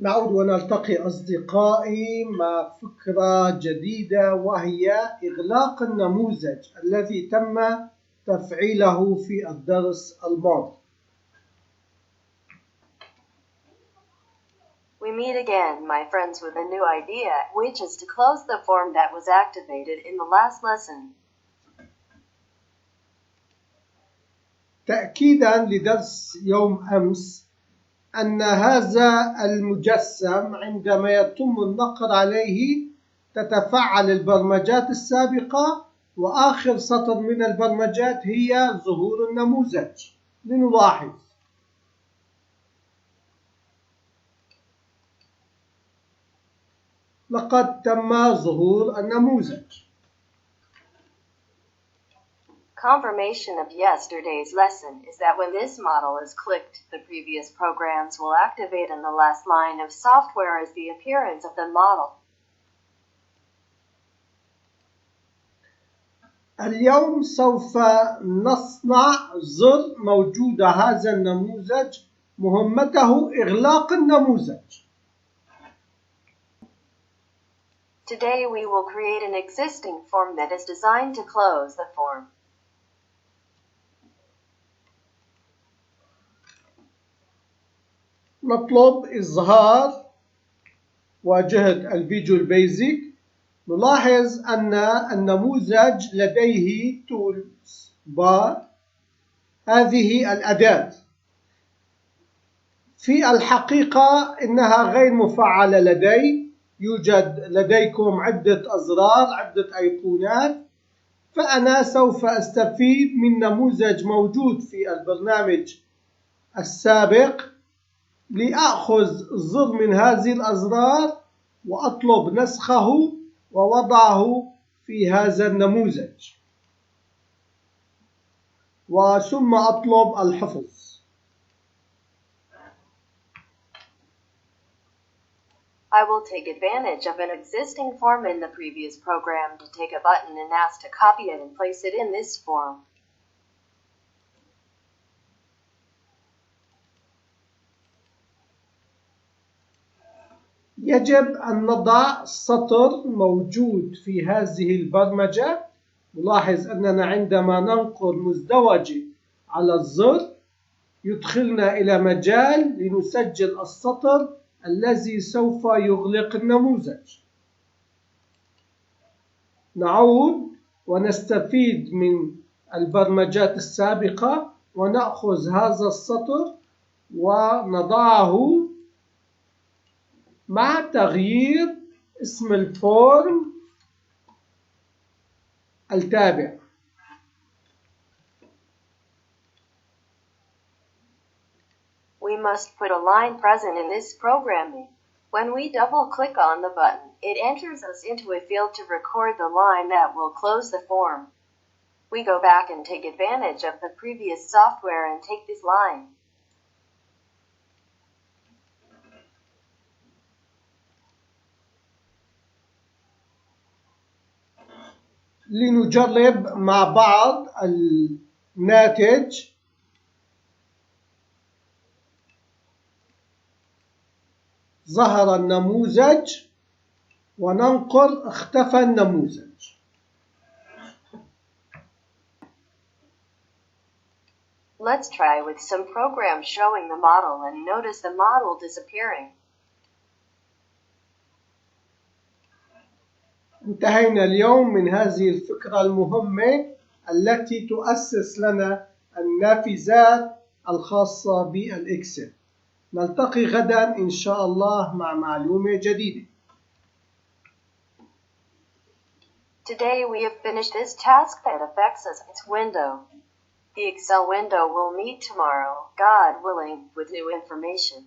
نعود ونلتقي أصدقائي مع فكرة جديدة، وهي إغلاق النموذج الذي تم تفعيله في الدرس الماضي. We meet again, my friends, with a new idea, which is to close the form that was activated in the last lesson. تأكيدا لدرس يوم أمس، أن هذا المجسم عندما يتم النقر عليه تتفعل البرمجات السابقة، وآخر سطر من البرمجات هي ظهور النموذج. لنلاحظ لقد تم ظهور النموذج. Confirmation of yesterday's lesson is that when this model is clicked, the previous programs will activate and the last line of software is the appearance of the model. اليوم سوف نصنع زر موجود هذا النموذج مهمته إغلاق النموذج. Today we will create an existing form that is designed to close the form. نطلب إظهار واجهة الفيجوال بيسك. نلاحظ أن النموذج لديه تولز بار، هذه الأداة. في الحقيقة إنها غير مفعلة لدي، يوجد لديكم عدة أزرار، عدة أيقونات، فأنا سوف أستفيد من نموذج موجود في البرنامج السابق لأخذ زر من هذه الأزرار وأطلب نسخه ووضعه في هذا النموذج، وثم أطلب الحفظ. I will take advantage of an existing form in the previous program to take a button and ask to copy it and place it in this form. يجب أن نضع سطر موجود في هذه البرمجة. نلاحظ أننا عندما ننقر مزدوجة على الزر يدخلنا إلى مجال لنسجل السطر الذي سوف يغلق النموذج. نعود ونستفيد من البرمجات السابقة ونأخذ هذا السطر ونضعه مع تغيير اسم الفورم التابع. We must put a line present in this programming. When we double-click on the button, it enters us into a field to record the line that will close the form. We go back and take advantage of the previous software and take this line. لنجرب مع بعض الناتج. ظهر النموذج وننقر، اختفى النموذج. Let's try with some programs showing the model and notice the model disappearing. انتهينا اليوم من هذه الفكرة المهمة التي تؤسس لنا النافذات الخاصة بالاكسل. نلتقي غدا إن شاء الله مع معلومة جديدة. Today we have finished this task that affects us. Its window. The Excel window will meet tomorrow, God willing, with new information.